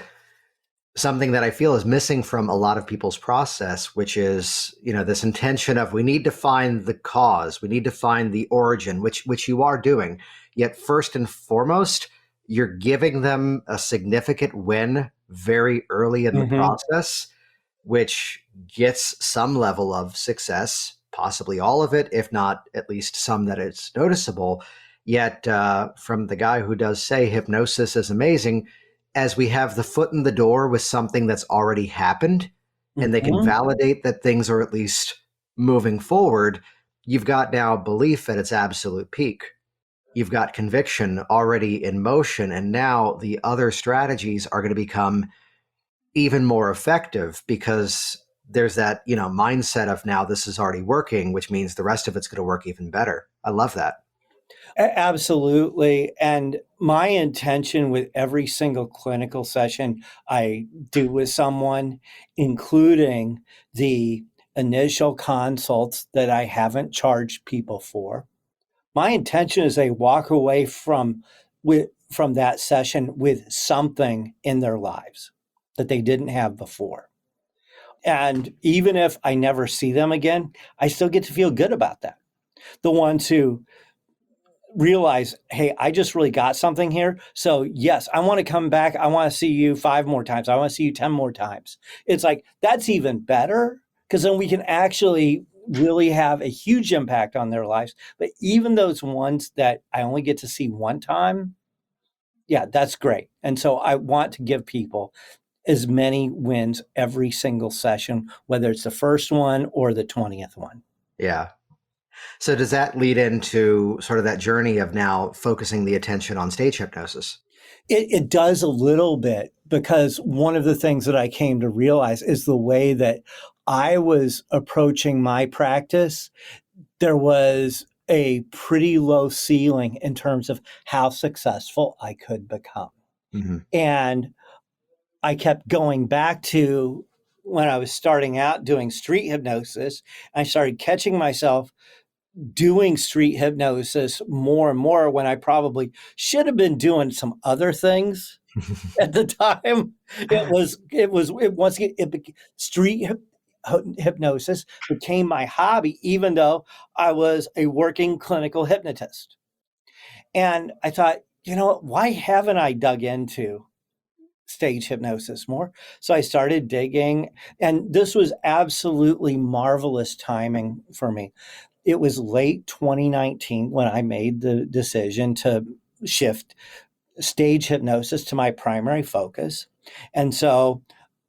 something that I feel is missing from a lot of people's process, which is, this intention of we need to find the cause, we need to find the origin, which you are doing. Yet first and foremost, you're giving them a significant win very early in the process, which gets some level of success, possibly all of it, if not at least some that it's noticeable. Yet from the guy who does say hypnosis is amazing, as we have the foot in the door with something that's already happened and they can validate that things are at least moving forward, you've got now belief at its absolute peak. You've got conviction already in motion, and now the other strategies are going to become even more effective because there's that, mindset of now this is already working, which means the rest of it's going to work even better. I love that. Absolutely. And my intention with every single clinical session I do with someone, including the initial consults that I haven't charged people for, my intention is they walk away from that session with something in their lives that they didn't have before. And even if I never see them again, I still get to feel good about that. The ones who realize, hey, I just really got something here. So yes, I want to come back. I want to see you 5 more times. I want to see you 10 more times. It's like, that's even better because then we can actually really have a huge impact on their lives. But even those ones that I only get to see one time, yeah, that's great. And so I want to give people as many wins every single session, whether it's the first one or the 20th one. Yeah. So does that lead into sort of that journey of now focusing the attention on stage hypnosis? It does a little bit, because one of the things that I came to realize is the way that I was approaching my practice, there was a pretty low ceiling in terms of how successful I could become. Mm-hmm. And I kept going back to when I was starting out doing street hypnosis. I started catching myself doing street hypnosis more and more when I probably should have been doing some other things at the time. Street hypnosis became my hobby, even though I was a working clinical hypnotist. And I thought, why haven't I dug into stage hypnosis more? So I started digging, and this was absolutely marvelous timing for me. It was late 2019 when I made the decision to shift stage hypnosis to my primary focus. And so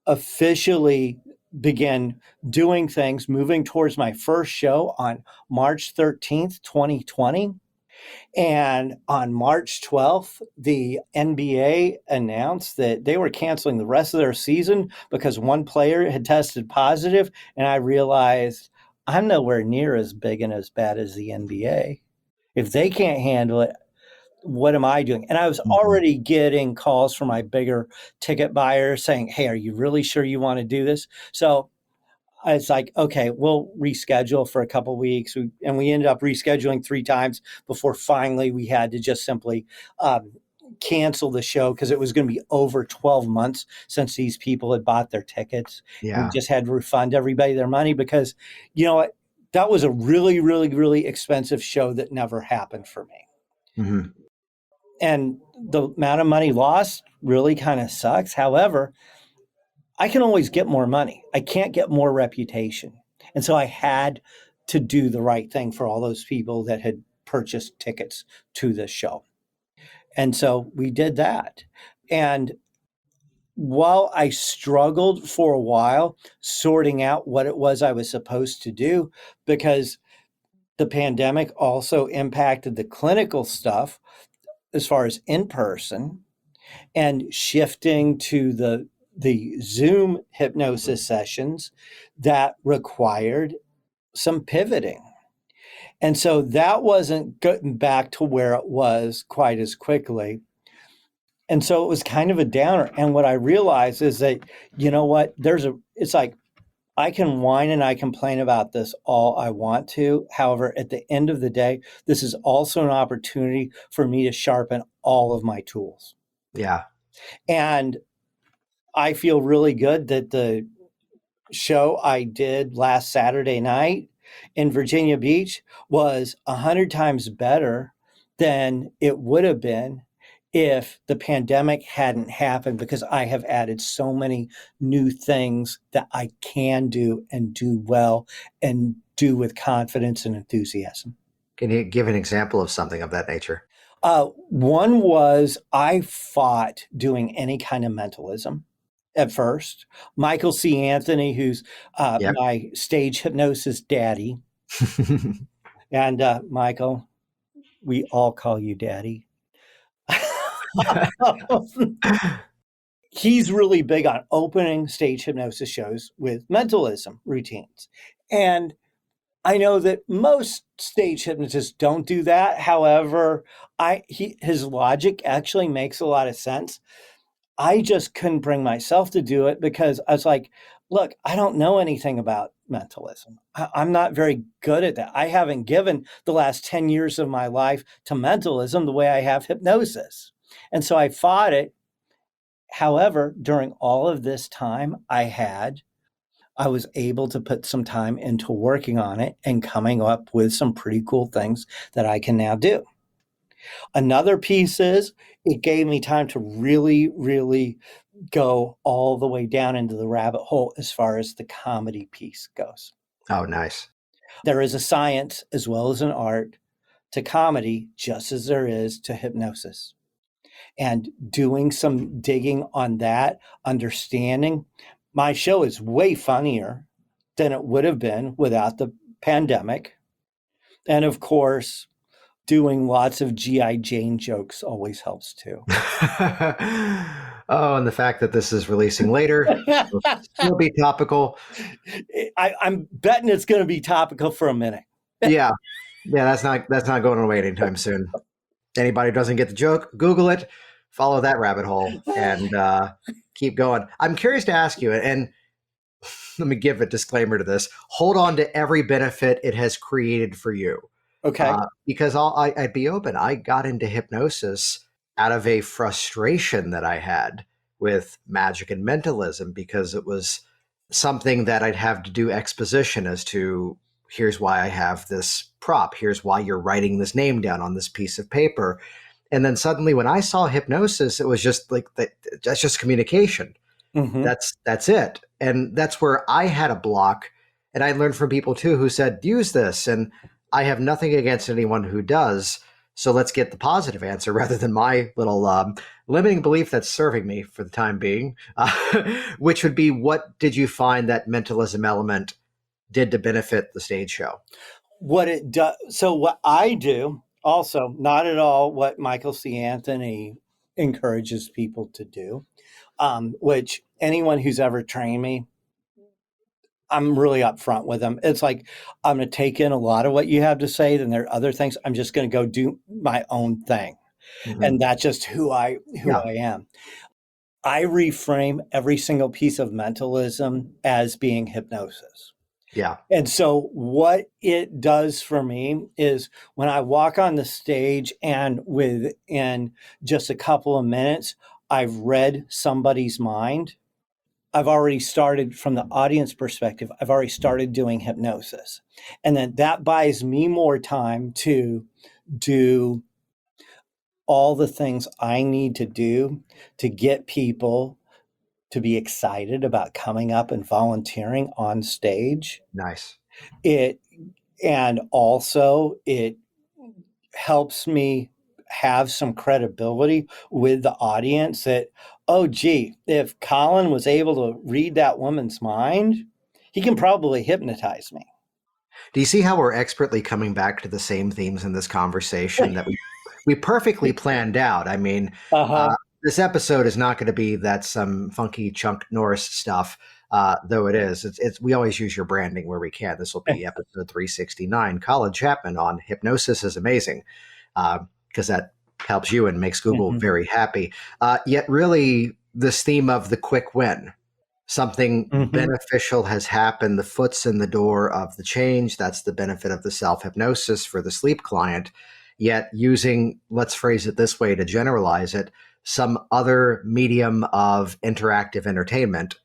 officially began doing things, moving towards my first show on March 13th, 2020. And on March 12th, the NBA announced that they were canceling the rest of their season because one player had tested positive. And I realized I'm nowhere near as big and as bad as the NBA. If they can't handle it, what am I doing? And I was already getting calls from my bigger ticket buyers saying, hey, are you really sure you want to do this? So it's like, okay, we'll reschedule for a couple of weeks. And we ended up rescheduling 3 times before finally we had to just simply cancel the show because it was going to be over 12 months since these people had bought their tickets. Yeah. We just had to refund everybody their money because, you know what, that was a really, really, really expensive show that never happened for me. Mm-hmm. And the amount of money lost really kind of sucks. However, I can always get more money. I can't get more reputation. And so I had to do the right thing for all those people that had purchased tickets to this show. And so we did that. And while I struggled for a while sorting out what it was I was supposed to do, because the pandemic also impacted the clinical stuff as far as in person, and shifting to the Zoom hypnosis sessions that required some pivoting. And so that wasn't getting back to where it was quite as quickly. And so it was kind of a downer. And what I realized is that, you know what, it's like, I can whine and I complain about this all I want to. However, at the end of the day, this is also an opportunity for me to sharpen all of my tools. Yeah. And I feel really good that the show I did last Saturday night in Virginia Beach was 100 times better than it would have been if the pandemic hadn't happened, because I have added so many new things that I can do and do well and do with confidence and enthusiasm. Can you give an example of something of that nature? One was I fought doing any kind of mentalism at first. Michael C. Anthony, who's my stage hypnosis daddy. And Michael, we all call you daddy. He's really big on opening stage hypnosis shows with mentalism routines. And I know that most stage hypnotists don't do that. However, his logic actually makes a lot of sense. I just couldn't bring myself to do it because I was like, look, I don't know anything about mentalism. I'm not very good at that. I haven't given the last 10 years of my life to mentalism the way I have hypnosis. And so I fought it. However, during all of this time I was able to put some time into working on it and coming up with some pretty cool things that I can now do. Another piece is it gave me time to really, really go all the way down into the rabbit hole as far as the comedy piece goes. Oh, nice. There is a science as well as an art to comedy, just as there is to hypnosis. And doing some digging on that, understanding, my show is way funnier than it would have been without the pandemic. And of course, doing lots of G.I. Jane jokes always helps too. Oh, and the fact that this is releasing later will still be topical. I'm betting it's going to be topical for a minute. Yeah, that's not going away anytime soon. Anybody who doesn't get the joke, Google it, follow that rabbit hole, and keep going. I'm curious to ask you, and let me give a disclaimer to this. Hold on to every benefit it has created for you. Okay. Because I'd be open. I got into hypnosis out of a frustration that I had with magic and mentalism because it was something that I'd have to do exposition as to here's why I have this prop. Here's why you're writing this name down on this piece of paper. And then suddenly when I saw hypnosis, it was just like that's just communication. Hmm. That's it. And that's where I had a block. And I learned from people too who said, use this. And I have nothing against anyone who does. So let's get the positive answer rather than my little limiting belief that's serving me for the time being, which would be what did you find that mentalism element did to benefit the stage show? What it does. So what I do also, not at all what Michael C. Anthony encourages people to do, which anyone who's ever trained me, I'm really upfront with them. It's like, I'm going to take in a lot of what you have to say. Then there are other things. I'm just going to go do my own thing. Mm-hmm. And that's just who I Yeah. am. I reframe every single piece of mentalism as being hypnosis. Yeah. And so what it does for me is when I walk on the stage and within just a couple of minutes, I've read somebody's mind. I've already started from the audience perspective. I've already started doing hypnosis. And then that buys me more time to do all the things I need to do to get people to be excited about coming up and volunteering on stage. Nice. It and also it helps me have some credibility with the audience that, oh gee, if Colin was able to read that woman's mind, he can probably hypnotize me. Do you see how we're expertly coming back to the same themes in this conversation that we perfectly planned out? I mean, Uh-huh. this episode is not going to be that some funky Chuck Norris stuff, though it is. It's we always use your branding where we can. This will be episode 369. Colin Chapman on hypnosis is amazing because that helps you and makes Google Mhm. very happy. Yet, really, this theme of the quick win. Something Mhm. beneficial has happened. The foot's in the door of the change. That's the benefit of the self hypnosis for the sleep client. Yet, using, let's phrase it this way to generalize it, some other medium of interactive entertainment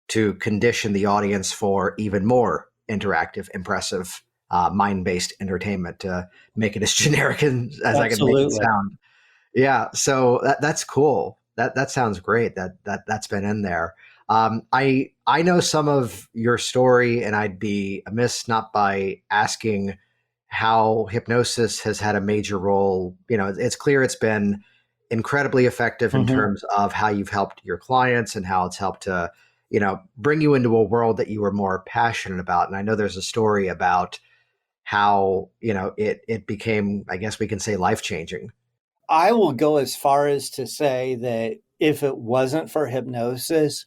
to condition the audience for even more interactive, impressive, mind based entertainment to make it as generic as I can make it Absolutely. sound. Yeah, so that's cool. That sounds great. That's been in there. I know some of your story, and I'd be amiss not by asking how hypnosis has had a major role. You know, it's clear it's been incredibly effective in Mhm. terms of how you've helped your clients and how it's helped to, bring you into a world that you were more passionate about. And I know there's a story about how, it became, I guess we can say, life changing. I will go as far as to say that if it wasn't for hypnosis,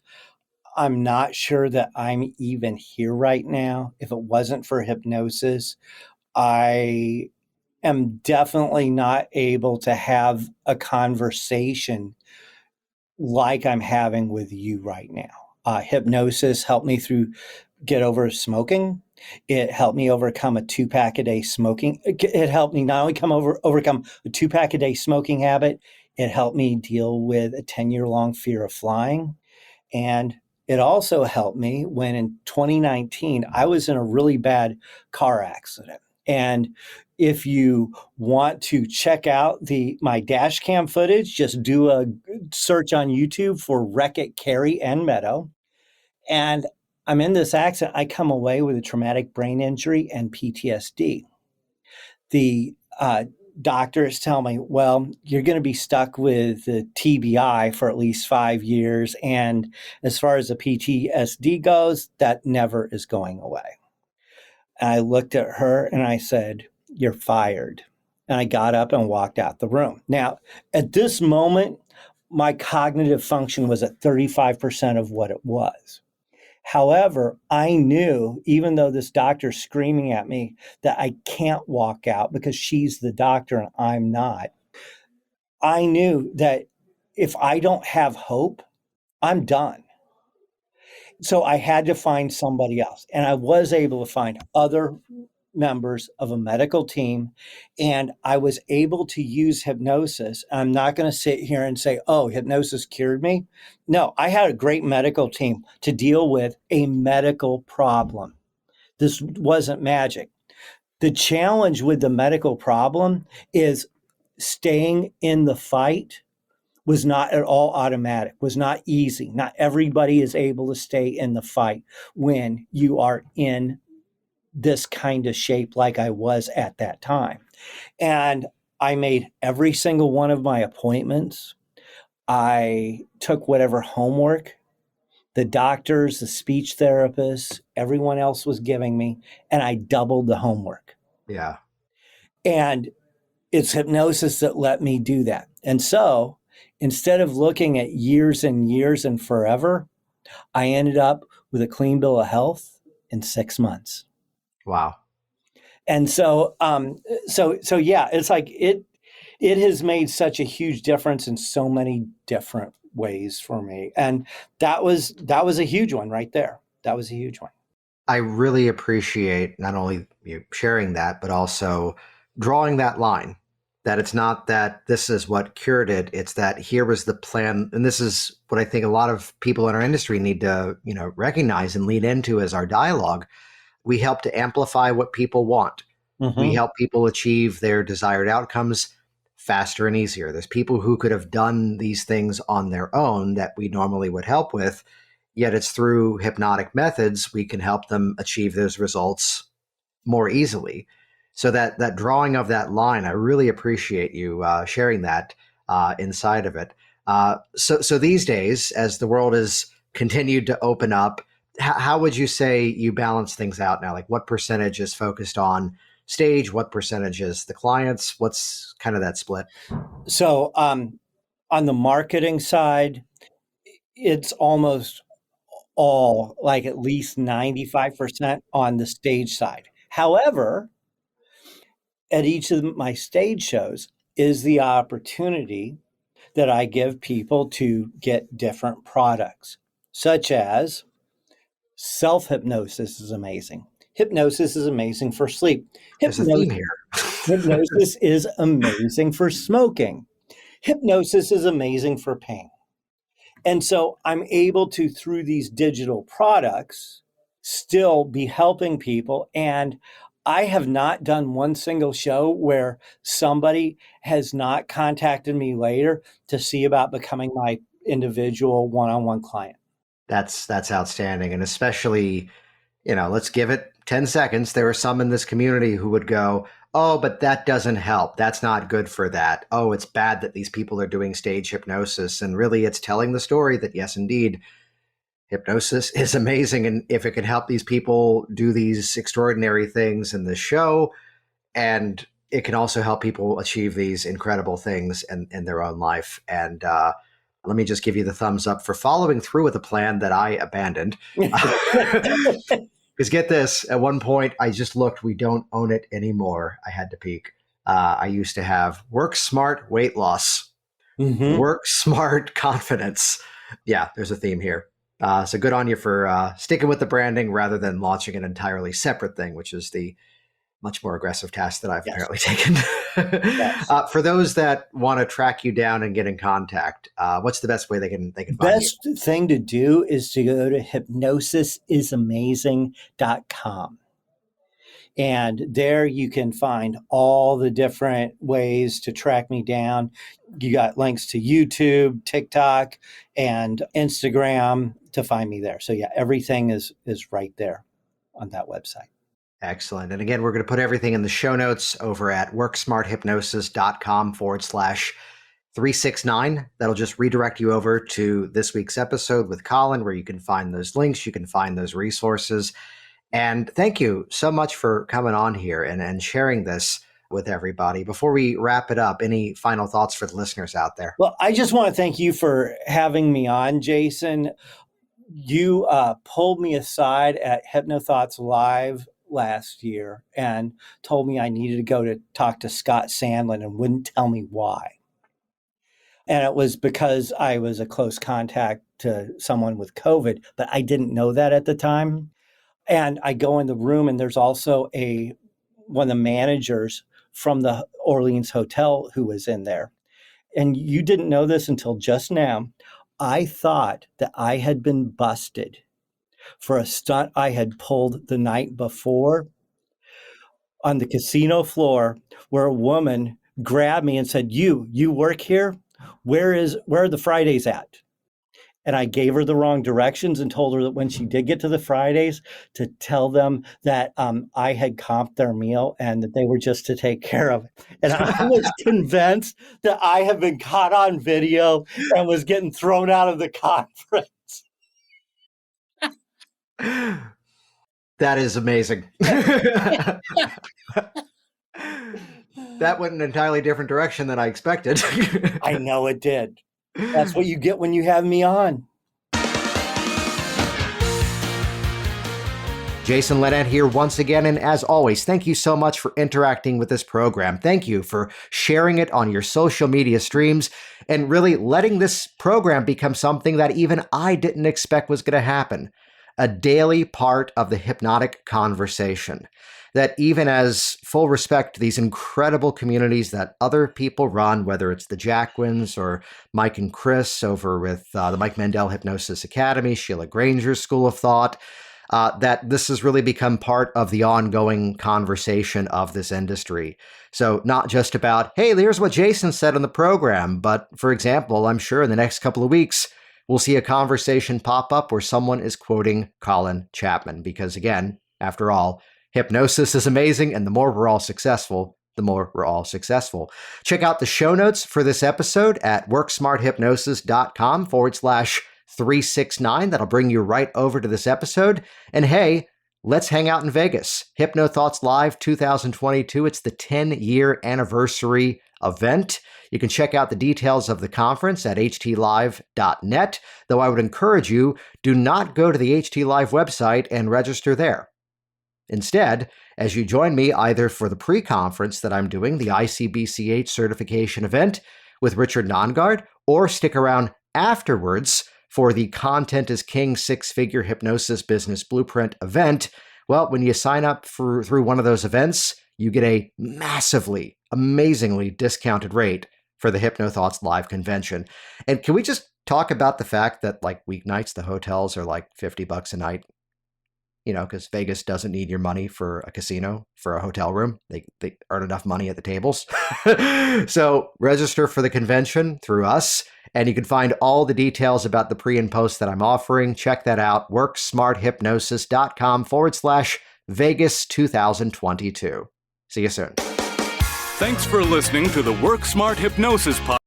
I'm not sure that I'm even here right now. If it wasn't for hypnosis, I am definitely not able to have a conversation like I'm having with you right now. Hypnosis helped me get over smoking. It helped me overcome a 2-pack a day smoking. It helped me not only overcome a 2-pack a day smoking habit, it helped me deal with a 10-year-long fear of flying. And it also helped me when in 2019, I was in a really bad car accident. And if you want to check out my dash cam footage, just do a search on YouTube for Wreck It, Carrie and Meadow. And I'm in this accident. I come away with a traumatic brain injury and PTSD. The doctors tell me, well, you're going to be stuck with the TBI for at least 5 years. And as far as the PTSD goes, that never is going away. And I looked at her and I said, you're fired. And I got up and walked out the room. Now, at this moment, my cognitive function was at 35% of what it was. However, I knew, even though this doctor's screaming at me, that I can't walk out because she's the doctor and I'm not. I knew that if I don't have hope, I'm done. So I had to find somebody else. And I was able to find other members of a medical team. And I was able to use hypnosis. I'm not going to sit here and say, oh, hypnosis cured me. No, I had a great medical team to deal with a medical problem. This wasn't magic. The challenge with the medical problem is staying in the fight was not at all automatic, was not easy. Not everybody is able to stay in the fight when you are in this kind of shape like I was at that time. And I made every single one of my appointments. I took whatever homework the doctors, the speech therapists, everyone else was giving me, and I doubled the homework. Yeah. And it's hypnosis that let me do that. And so instead of looking at years and years and forever, I ended up with a clean bill of health in 6 months. Wow. And so, so yeah, it's like it has made such a huge difference in so many different ways for me. And that was a huge one right there. That was a huge one. I really appreciate not only you sharing that, but also drawing that line, that it's not that this is what cured it. It's that here was the plan. And this is what I think a lot of people in our industry need to, recognize and lean into as our dialogue. We help to amplify what people want. Mm-hmm. We help people achieve their desired outcomes faster and easier. There's people who could have done these things on their own that we normally would help with, yet it's through hypnotic methods we can help them achieve those results more easily. So that drawing of that line, I really appreciate you sharing that inside of it. So these days, as the world has continued to open up, how would you say you balance things out now? Like what percentage is focused on stage? What percentage is the clients? What's kind of that split? So on the marketing side, it's almost all, like at least 95% on the stage side. However, at each of my stage shows is the opportunity that I give people to get different products, such as self-hypnosis is amazing. Hypnosis is amazing for sleep. There's a theme here. Hypnosis is amazing for smoking. Hypnosis is amazing for pain. And so I'm able to, through these digital products, still be helping people. And I have not done one single show where somebody has not contacted me later to see about becoming my individual one-on-one client. That's outstanding. And especially, let's give it 10 seconds. There are some in this community who would go, oh, but that doesn't help. That's not good for that. Oh, it's bad that these people are doing stage hypnosis. And really, it's telling the story that, yes, indeed, hypnosis is amazing. And if it can help these people do these extraordinary things in the show, and it can also help people achieve these incredible things in their own life. And let me just give you the thumbs up for following through with a plan that I abandoned. Because get this, at one point I just looked, we don't own it anymore. I had to peek. I used to have work smart weight loss, work smart confidence. Yeah, there's a theme here. So good on you for sticking with the branding rather than launching an entirely separate thing, which is the much more aggressive task that I've apparently taken. Yes. For those that want to track you down and get in contact, what's the best way they can find you? Best thing to do is to go to hypnosisamazing.com. And there you can find all the different ways to track me down. You got links to YouTube, TikTok, and Instagram to find me there. So yeah, everything is right there on that website. Excellent. And again, we're going to put everything in the show notes over at worksmarthypnosis.com/369. That'll just redirect you over to this week's episode with Colin, where you can find those links, you can find those resources. And thank you so much for coming on here and sharing this with everybody. Before we wrap it up, any final thoughts for the listeners out there? Well, I just want to thank you for having me on, Jason. You pulled me aside at HypnoThoughts Live last year and told me I needed to go to talk to Scott Sandlin and wouldn't tell me why. And it was because I was a close contact to someone with COVID, but I didn't know that at the time. And I go in the room, and there's also one of the managers from the Orleans Hotel who was in there. And you didn't know this until just now. I thought that I had been busted for a stunt I had pulled the night before on the casino floor, where a woman grabbed me and said, you work here? Where are the Fridays at? And I gave her the wrong directions and told her that when she did get to the Fridays, to tell them that I had comped their meal and that they were just to take care of it. And I was convinced that I had been caught on video and was getting thrown out of the conference. That is amazing. That went an entirely different direction than I expected. I know it did. That's what you get when you have me on. Jason Linett here once again, and as always, thank you so much for interacting with this program. Thank you for sharing it on your social media streams and really letting this program become something that even I didn't expect was going to happen. A daily part of the hypnotic conversation. That even as full respect to these incredible communities that other people run, whether it's the Jacquins or Mike and Chris over with the Mike Mandel Hypnosis Academy, Sheila Granger's School of Thought, that this has really become part of the ongoing conversation of this industry. So not just about, hey, here's what Jason said on the program, but for example, I'm sure in the next couple of weeks, we'll see a conversation pop up where someone is quoting Colin Chapman. Because again, after all, hypnosis is amazing, and the more we're all successful, the more we're all successful. Check out the show notes for this episode at worksmarthypnosis.com/369. That'll bring you right over to this episode. And hey, let's hang out in Vegas. Hypno Thoughts Live 2022. It's the 10-year anniversary event. You can check out the details of the conference at htlive.net, though I would encourage you, do not go to the HT Live website and register there. Instead, as you join me either for the pre-conference that I'm doing, the ICBCH certification event with Richard Nongard, or stick around afterwards for the Content is King six-figure hypnosis business blueprint event, well, when you sign up through one of those events, you get a massively, amazingly discounted rate for the Hypno Thoughts Live convention. And can we just talk about the fact that like weeknights, the hotels are like $50 a night? You know, because Vegas doesn't need your money for a casino, for a hotel room. They earn enough money at the tables. So register for the convention through us, and you can find all the details about the pre and post that I'm offering. Check that out, worksmarthypnosis.com/Vegas 2022. See you soon. Thanks for listening to the Work Smart Hypnosis podcast.